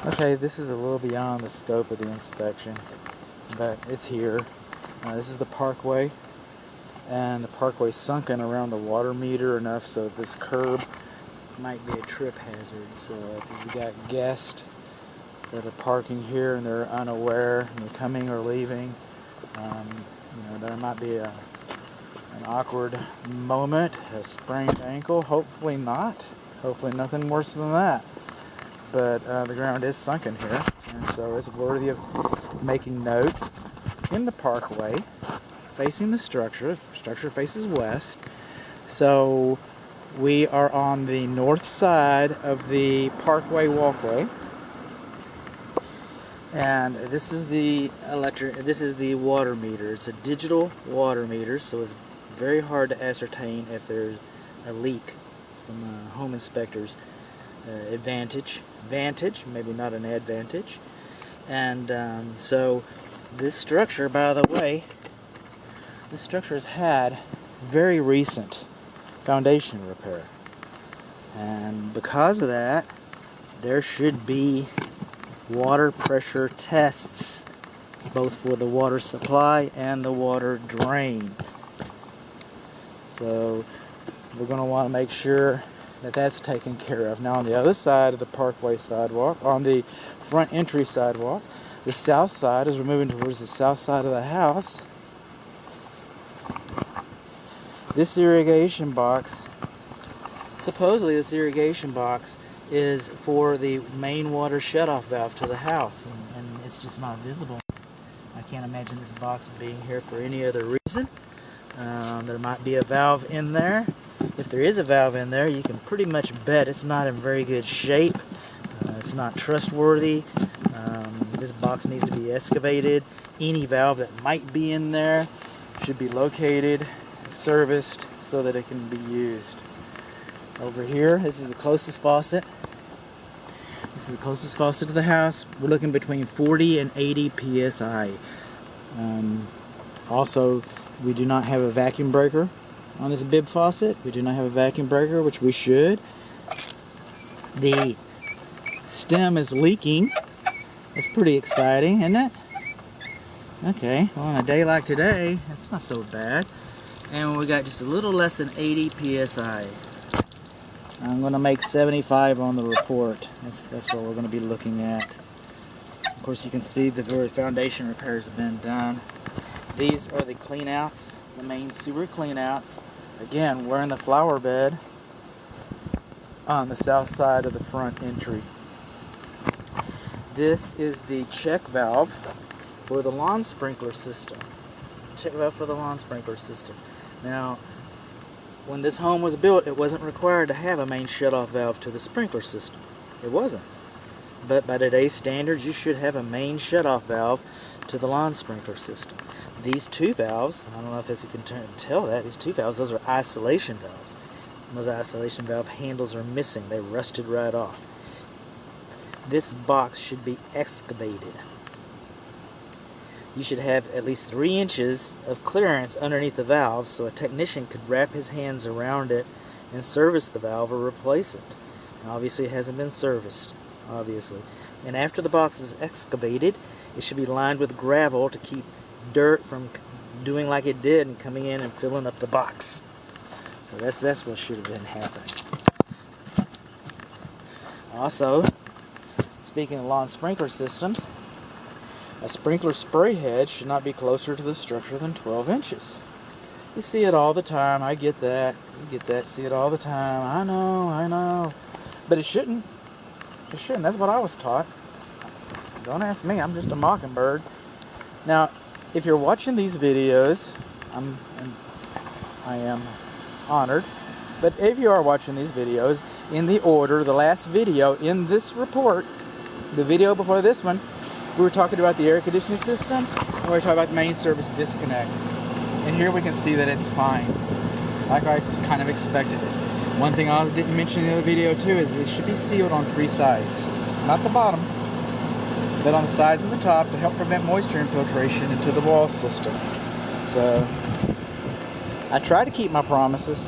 Okay, this is a little beyond the scope of the inspection, but it's here. This is the parkway, and the parkway's sunken around the water meter enough so this curb might be a trip hazard. So if you've got guests that are parking here and they're unaware and they're coming or leaving, there might be an awkward moment, a sprained ankle. Hopefully not. Hopefully nothing worse than that. But the ground is sunken here, and so it's worthy of making note. In the parkway, facing the structure faces west, so we are on the north side of the parkway walkway, and this is the water meter. It's a digital water meter, so it's very hard to ascertain if there's a leak from a home inspector's vantage, maybe not an advantage. And so this structure, by the way, this structure has had very recent foundation repair, and because of that there should be water pressure tests both for the water supply and the water drain. So we're going to want to make sure that that's taken care of. Now on the other side of the parkway sidewalk, on the front entry sidewalk, the south side, as we're moving towards the south side of the house, this irrigation box, supposedly this irrigation box is for the main water shutoff valve to the house, and it's just not visible. I can't imagine this box being here for any other reason. There might be a valve in there. If there is a valve in there, you can pretty much bet it's not in very good shape. It's not trustworthy. This box needs to be excavated. Any valve that might be in there should be located, serviced, so that it can be used. Over here, this is the closest faucet. This is the closest faucet to the house. We're looking between 40 and 80 psi. Also, we do not have a vacuum breaker on this bib faucet. We do not have a vacuum breaker, which we should. The stem is leaking. It's pretty exciting, isn't it? Okay, well, on a day like today, it's not so bad. And we got just a little less than 80 psi. I'm going to make 75 on the report. That's what we're going to be looking at. Of course, you can see the foundation repairs have been done. These are the cleanouts, the main sewer cleanouts. Again, we're in the flower bed on the south side of the front entry. This is the check valve for the lawn sprinkler system. Check valve for the lawn sprinkler system. Now, when this home was built, it wasn't required to have a main shutoff valve to the sprinkler system. It wasn't. But by today's standards, you should have a main shutoff valve to the lawn sprinkler system. These two valves, I don't know if you can tell that, these two valves, those are isolation valves. And those isolation valve handles are missing. They rusted right off. This box should be excavated. You should have at least 3 inches of clearance underneath the valve so a technician could wrap his hands around it and service the valve or replace it. And obviously it hasn't been serviced, obviously. And after the box is excavated, it should be lined with gravel to keep dirt from doing like it did and coming in and filling up the box. So that's what should have been happening. Also, speaking of lawn sprinkler systems, a sprinkler spray head should not be closer to the structure than 12 inches. You see it all the time. I get that. You get that. See it all the time. I know. But it shouldn't. It shouldn't. That's what I was taught. Don't ask me. I'm just a mockingbird. Now, if you're watching these videos, I am honored. But if you are watching these videos in the order, the last video in this report, the video before this one, we were talking about the air conditioning system, and we were talking about the main service disconnect. And here we can see that it's fine, like I kind of expected it. One thing I didn't mention in the other video too is it should be sealed on 3 sides. Not the bottom, but on the sides and the top to help prevent moisture infiltration into the wall system. So, I try to keep my promises.